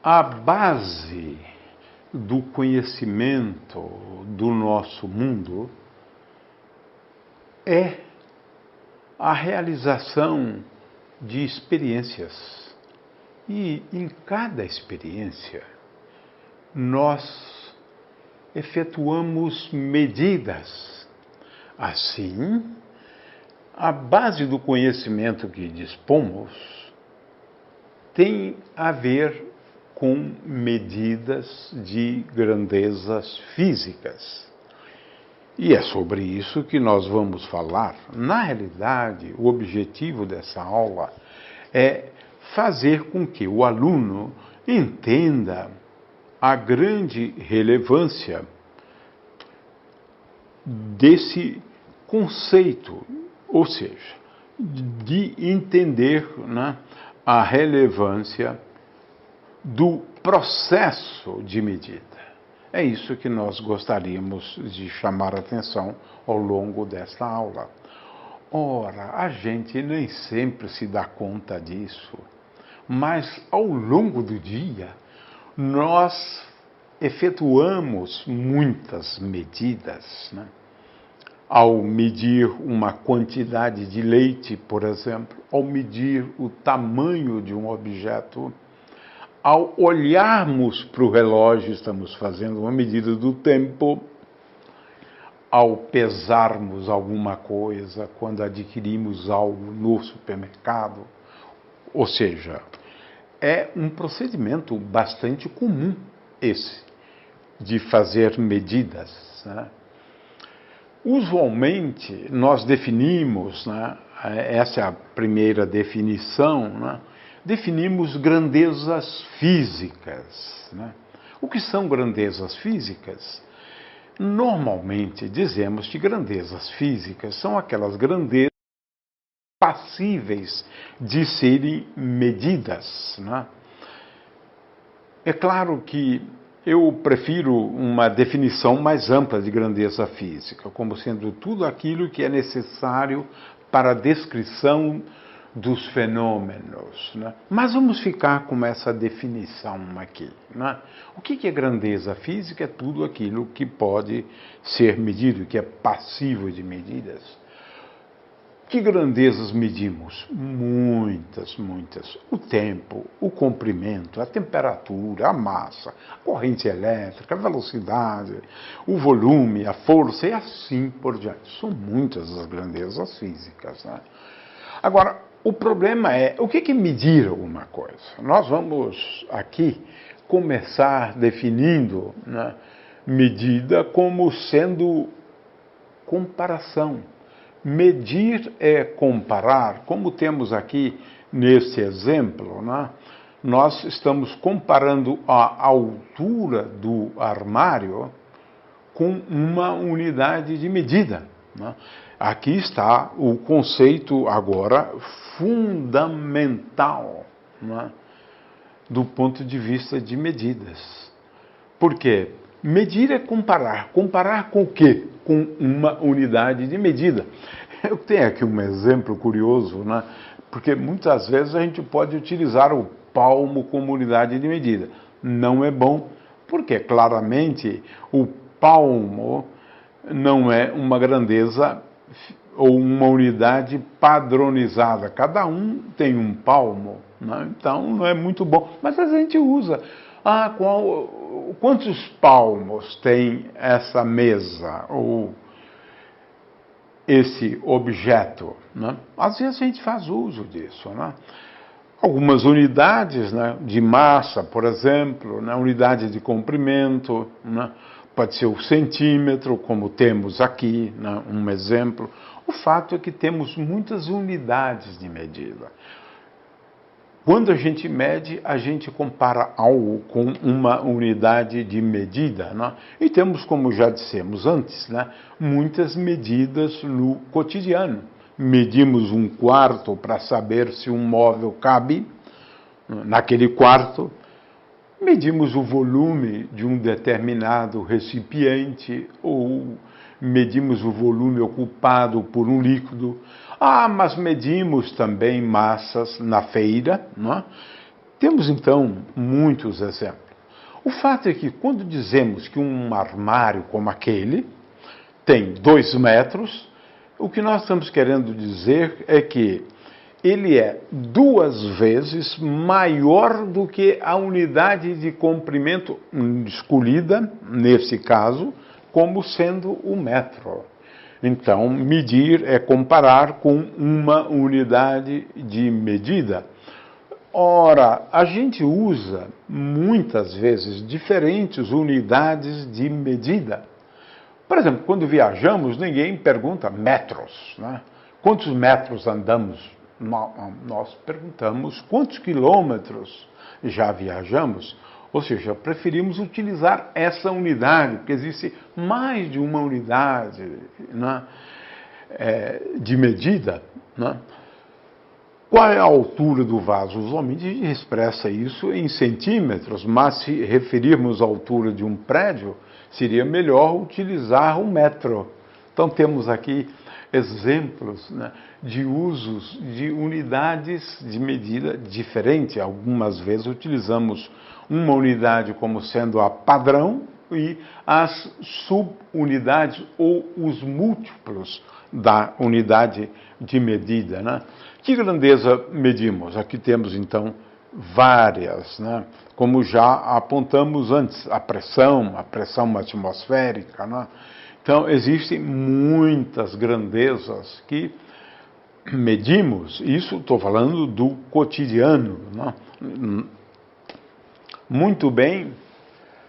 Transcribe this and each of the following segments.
A base do conhecimento do nosso mundo é a realização de experiências. E em cada experiência, nós efetuamos medidas. Assim, a base do conhecimento que dispomos tem a ver com medidas de grandezas físicas. E é sobre isso que nós vamos falar. Na realidade, o objetivo dessa aula é fazer com que o aluno entenda a grande relevância desse conceito, ou seja, de entender, né, a relevância do processo de medida. É isso que nós gostaríamos de chamar a atenção ao longo desta aula. Ora, a gente nem sempre se dá conta disso, mas ao longo do dia nós efetuamos muitas medidas, né? Ao medir uma quantidade de leite, por exemplo, ao medir o tamanho de um objeto, ao olharmos para o relógio, estamos fazendo uma medida do tempo, ao pesarmos alguma coisa, quando adquirimos algo no supermercado. Ou seja, é um procedimento bastante comum esse, de fazer medidas, né? Usualmente, nós definimos, né, essa é a primeira definição, né, definimos grandezas físicas, né? O que são grandezas físicas? Normalmente dizemos que grandezas físicas são aquelas grandezas passíveis de serem medidas, né? É claro que eu prefiro uma definição mais ampla de grandeza física, como sendo tudo aquilo que é necessário para a descrição dos fenômenos, né? Mas vamos ficar com essa definição aqui, né? O que é grandeza física? É tudo aquilo que pode ser medido, que é passível de medidas. Que grandezas medimos? Muitas, muitas. O tempo, o comprimento, a temperatura, a massa, a corrente elétrica, a velocidade, o volume, a força e assim por diante. São muitas as grandezas físicas, né? Agora, o problema é, o que é medir alguma coisa? Nós vamos aqui começar definindo, né, medida como sendo comparação. Medir é comparar, como temos aqui nesse exemplo, né? Nós estamos comparando a altura do armário com uma unidade de medida, né? Aqui está o conceito agora fundamental, né, do ponto de vista de medidas. Por quê? Medir é comparar. Comparar com o quê? Com uma unidade de medida. Eu tenho aqui um exemplo curioso, né? Porque muitas vezes a gente pode utilizar o palmo como unidade de medida. Não é bom, porque claramente o palmo não é uma grandeza ou uma unidade padronizada. Cada um tem um palmo, né? Então não é muito bom. Mas a gente usa. Quantos palmos tem essa mesa ou esse objeto, né? Às vezes a gente faz uso disso, né? Algumas unidades, né, de massa, por exemplo, né, unidade de comprimento, né, pode ser o centímetro, como temos aqui, né, um exemplo. O fato é que temos muitas unidades de medida. Quando a gente mede, a gente compara algo com uma unidade de medida, né? E temos, como já dissemos antes, né, muitas medidas no cotidiano. Medimos um quarto para saber se um móvel cabe naquele quarto. Medimos o volume de um determinado recipiente ou medimos o volume ocupado por um líquido. Mas medimos também massas na feira, não é? Temos, então, muitos exemplos. O fato é que, quando dizemos que um armário como aquele tem 2 metros, o que nós estamos querendo dizer é que ele é 2 vezes maior do que a unidade de comprimento escolhida, nesse caso, como sendo o metro. Então, medir é comparar com uma unidade de medida. Ora, a gente usa muitas vezes diferentes unidades de medida. Por exemplo, quando viajamos, ninguém pergunta metros, né? Quantos metros andamos? Nós perguntamos quantos quilômetros já viajamos. Ou seja, preferimos utilizar essa unidade, porque existe mais de uma unidade, né, de medida, né? Qual é a altura do vaso? Usualmente a gente expressa isso em centímetros, mas se referirmos à altura de um prédio, seria melhor utilizar um metro. Então temos aqui exemplos, né, de usos de unidades de medida diferente. Algumas vezes utilizamos uma unidade como sendo a padrão e as subunidades ou os múltiplos da unidade de medida, né? Que grandeza medimos? Aqui temos, então, várias, né? Como já apontamos antes, a pressão atmosférica, né? Então, existem muitas grandezas que medimos. Isso estou falando do cotidiano, né? Muito bem.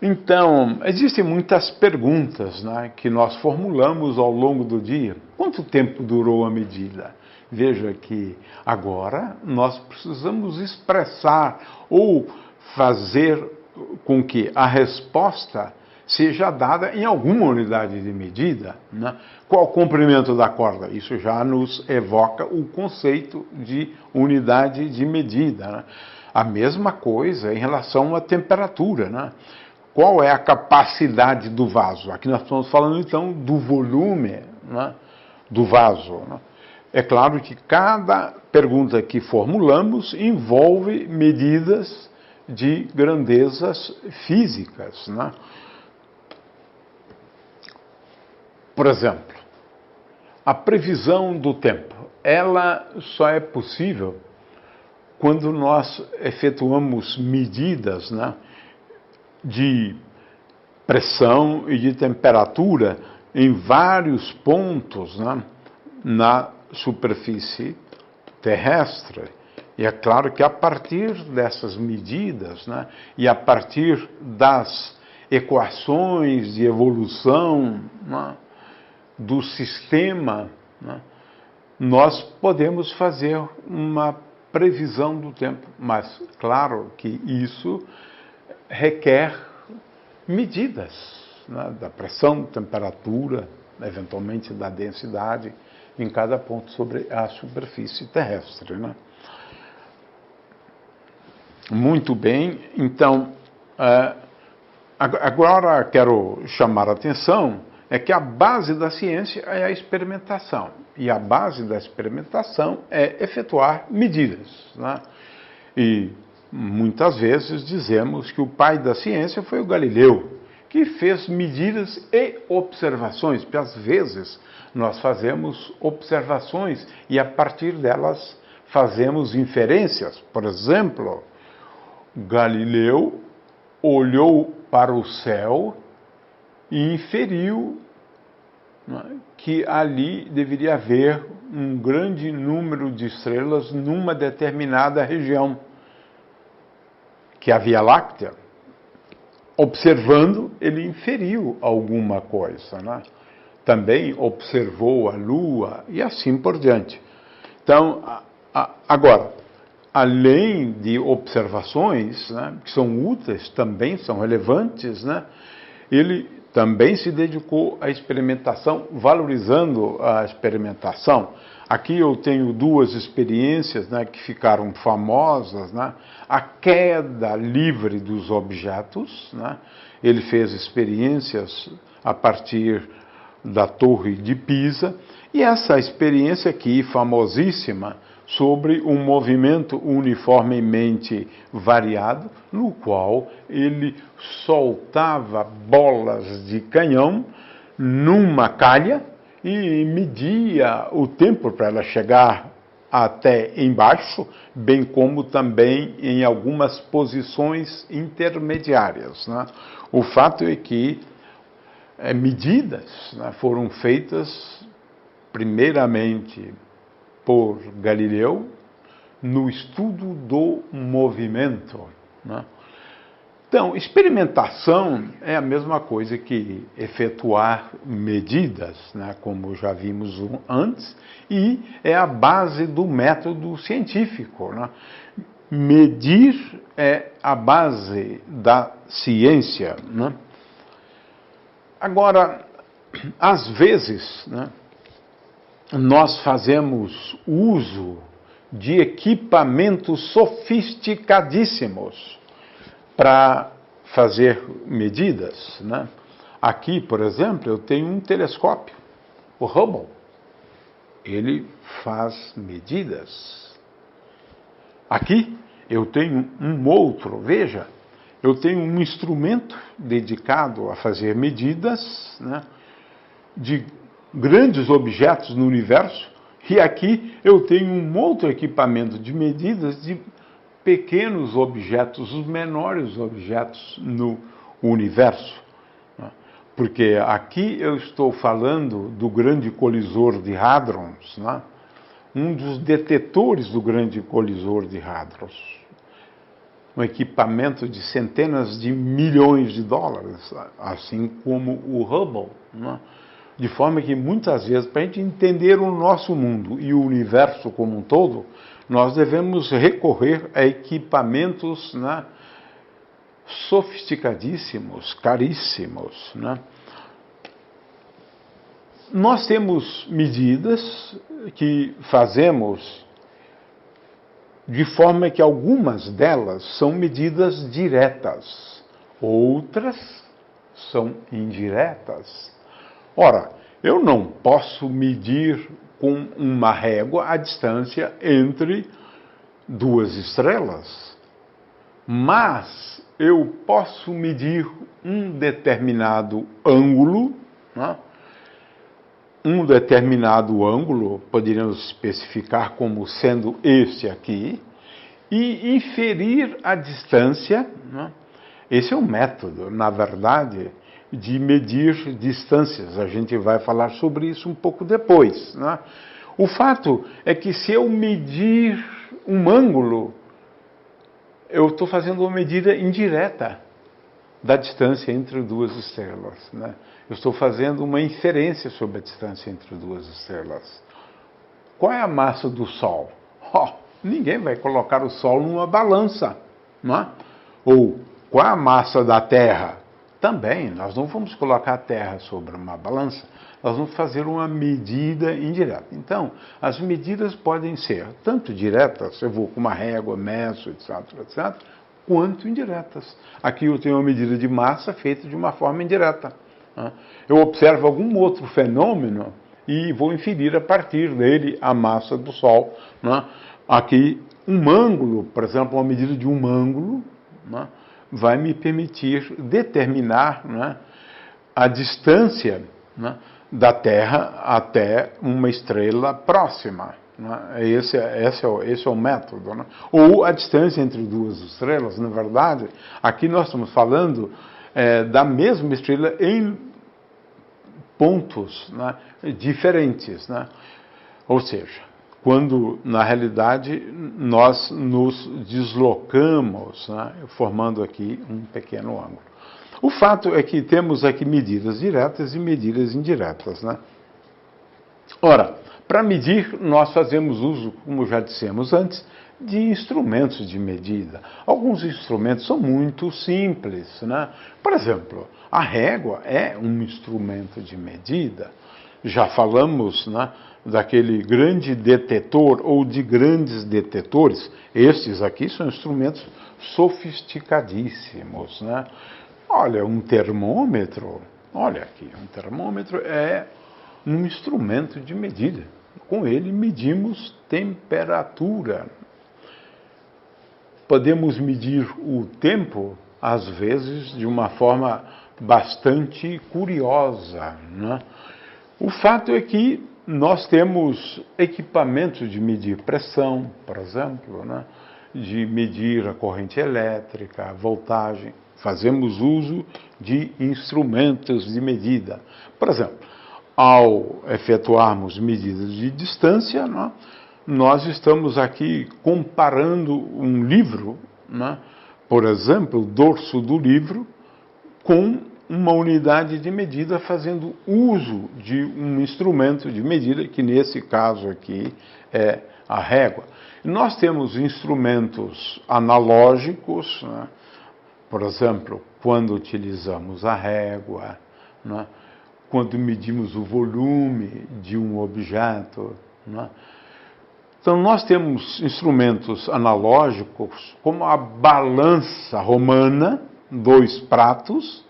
Então, existem muitas perguntas, né, que nós formulamos ao longo do dia. Quanto tempo durou a medida? Veja que agora nós precisamos expressar ou fazer com que a resposta seja dada em alguma unidade de medida, né? Qual o comprimento da corda? Isso já nos evoca o conceito de unidade de medida, né? A mesma coisa em relação à temperatura, né? Qual é a capacidade do vaso? Aqui nós estamos falando, então, do volume, né, do vaso, né? É claro que cada pergunta que formulamos envolve medidas de grandezas físicas, né? Por exemplo, a previsão do tempo, ela só é possível quando nós efetuamos medidas, né, de pressão e de temperatura em vários pontos, né, na superfície terrestre. E é claro que a partir dessas medidas, né, e a partir das equações de evolução, né, do sistema, né, nós podemos fazer uma previsão do tempo. Mas, claro que isso requer medidas, né, da pressão, temperatura, eventualmente da densidade em cada ponto sobre a superfície terrestre, né? Muito bem, então, agora quero chamar a atenção é que a base da ciência é a experimentação, e a base da experimentação é efetuar medidas, né? E muitas vezes dizemos que o pai da ciência foi o Galileu, que fez medidas e observações, porque às vezes nós fazemos observações e a partir delas fazemos inferências. Por exemplo, Galileu olhou para o céu e inferiu, né, que ali deveria haver um grande número de estrelas numa determinada região, que é a Via Láctea. Observando, ele inferiu alguma coisa, né? Também observou a Lua e assim por diante. Então, agora, além de observações, né, que são úteis, também são relevantes, né, ele também se dedicou à experimentação, valorizando a experimentação. Aqui eu tenho 2 experiências, né, que ficaram famosas, né? A queda livre dos objetos, né? Ele fez experiências a partir da Torre de Pisa, e essa experiência aqui, famosíssima, sobre um movimento uniformemente variado, no qual ele soltava bolas de canhão numa calha e media o tempo para ela chegar até embaixo, bem como também em algumas posições intermediárias, né? O fato é que medidas, né, foram feitas primeiramente por Galileu no estudo do movimento, né? Então, experimentação é a mesma coisa que efetuar medidas, né, como já vimos antes, e é a base do método científico, né? Medir é a base da ciência, né? Agora, às vezes, né, nós fazemos uso de equipamentos sofisticadíssimos para fazer medidas, né? Aqui, por exemplo, eu tenho um telescópio, o Hubble. Ele faz medidas. Aqui eu tenho um outro, veja, eu tenho um instrumento dedicado a fazer medidas, né, de grandes objetos no universo, e aqui eu tenho um outro equipamento de medidas de pequenos objetos, os menores objetos no universo. Porque aqui eu estou falando do grande colisor de hadrons, né? Um dos detetores do grande colisor de hadrons. Um equipamento de centenas de milhões de dólares, assim como o Hubble, né? De forma que muitas vezes, para a gente entender o nosso mundo e o universo como um todo, nós devemos recorrer a equipamentos, né, sofisticadíssimos, caríssimos, né? Nós temos medidas que fazemos de forma que algumas delas são medidas diretas, outras são indiretas. Ora, eu não posso medir com uma régua a distância entre duas estrelas, mas eu posso medir um determinado ângulo, né? Um determinado ângulo, poderíamos especificar como sendo este aqui, e inferir a distância, né? Esse é um método, na verdade, de medir distâncias. A gente vai falar sobre isso um pouco depois, né? O fato é que se eu medir um ângulo, eu estou fazendo uma medida indireta da distância entre duas estrelas, né? Eu estou fazendo uma inferência sobre a distância entre duas estrelas. Qual é a massa do Sol? Ninguém vai colocar o Sol numa balança, não é? Ou qual é a massa da Terra? Também, nós não vamos colocar a Terra sobre uma balança, nós vamos fazer uma medida indireta. Então, as medidas podem ser tanto diretas, eu vou com uma régua, meço, etc., etc., quanto indiretas. Aqui eu tenho uma medida de massa feita de uma forma indireta. Eu observo algum outro fenômeno e vou inferir a partir dele a massa do Sol. Aqui, um ângulo, por exemplo, uma medida de um ângulo, vai me permitir determinar a distância da Terra até uma estrela próxima. Esse é o método. Ou a distância entre duas estrelas, na verdade, aqui nós estamos falando da mesma estrela em pontos diferentes. Ou seja, quando na realidade nós nos deslocamos, formando aqui um pequeno ângulo. O fato é que temos aqui medidas diretas e medidas indiretas. Ora, para medir, nós fazemos uso, como já dissemos antes, de instrumentos de medida. Alguns instrumentos são muito simples, Por exemplo, a régua é um instrumento de medida. Já falamos, daquele grande detetor ou de grandes detetores. Estes aqui são instrumentos sofisticadíssimos, Olha, um termômetro, olha aqui, um termômetro é um instrumento de medida. Com ele medimos temperatura. Podemos medir o tempo, às vezes, de uma forma bastante curiosa, né? O fato é que nós temos equipamentos de medir pressão, por exemplo, né? De medir a corrente elétrica, a voltagem. Fazemos uso de instrumentos de medida. Por exemplo, ao efetuarmos medidas de distância, né? Nós estamos aqui comparando um livro, né? Por exemplo, o dorso do livro, com uma unidade de medida fazendo uso de um instrumento de medida, que nesse caso aqui é a régua. Nós temos instrumentos analógicos, né? Por exemplo, quando utilizamos a régua, né? Quando medimos o volume de um objeto, né? Então, nós temos instrumentos analógicos, como a balança romana, 2 pratos,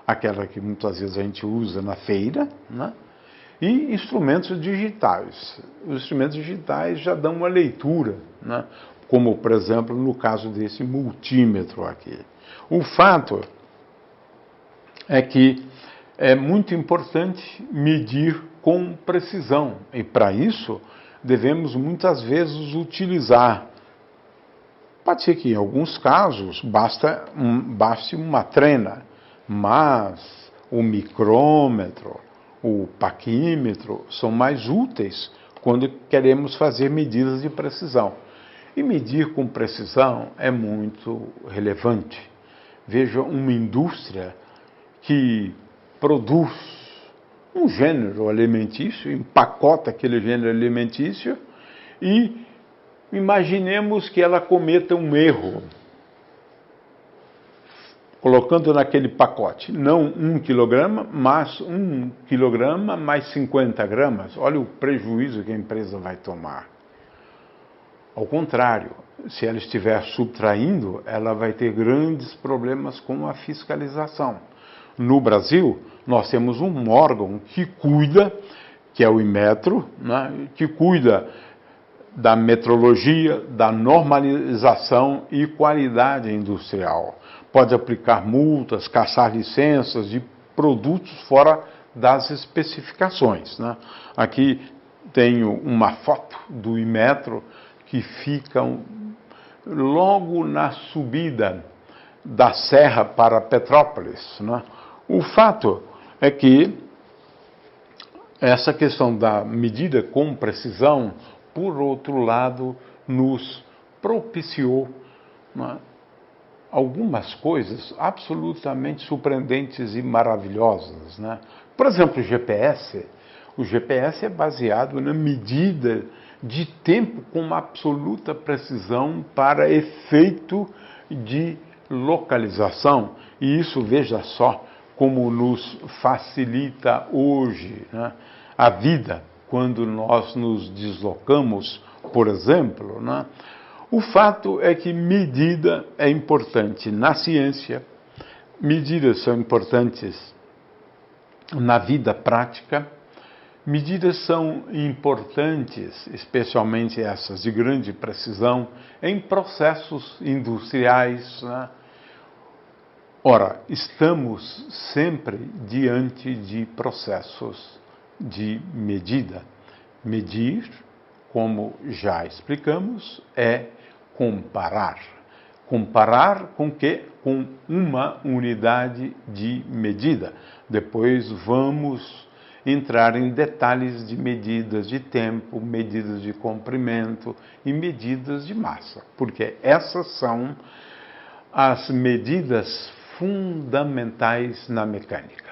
aquela que muitas vezes a gente usa na feira, né? E instrumentos digitais. Os instrumentos digitais já dão uma leitura, né? Como, por exemplo, no caso desse multímetro aqui. O fato é que é muito importante medir com precisão, e para isso devemos muitas vezes utilizar. Pode ser que em alguns casos baste uma trena, mas o micrômetro, o paquímetro são mais úteis quando queremos fazer medidas de precisão. E medir com precisão é muito relevante. Veja uma indústria que produz um gênero alimentício, empacota aquele gênero alimentício e imaginemos que ela cometa um erro, colocando naquele pacote, não 1 quilograma, mas 1 quilograma mais 50 gramas. Olha o prejuízo que a empresa vai tomar. Ao contrário, se ela estiver subtraindo, ela vai ter grandes problemas com a fiscalização. No Brasil, nós temos um órgão que cuida, que é o Inmetro, né, que cuida da metrologia, da normalização e qualidade industrial. Pode aplicar multas, caçar licenças de produtos fora das especificações, né? Aqui tenho uma foto do Inmetro que fica logo na subida da serra para Petrópolis, né? O fato é que essa questão da medida com precisão, por outro lado, nos propiciou, né, algumas coisas absolutamente surpreendentes e maravilhosas, né? Por exemplo, o GPS. O GPS é baseado na medida de tempo com absoluta precisão para efeito de localização. E isso, veja só, como nos facilita hoje, né, a vida quando nós nos deslocamos, por exemplo, né? O fato é que medida é importante na ciência, medidas são importantes na vida prática, medidas são importantes, especialmente essas de grande precisão, em processos industriais, né? Ora, estamos sempre diante de processos de medida. Medir, como já explicamos, é comparar. Comparar com quê? Com uma unidade de medida. Depois vamos entrar em detalhes de medidas de tempo, medidas de comprimento e medidas de massa, porque essas são as medidas fundamentais na mecânica.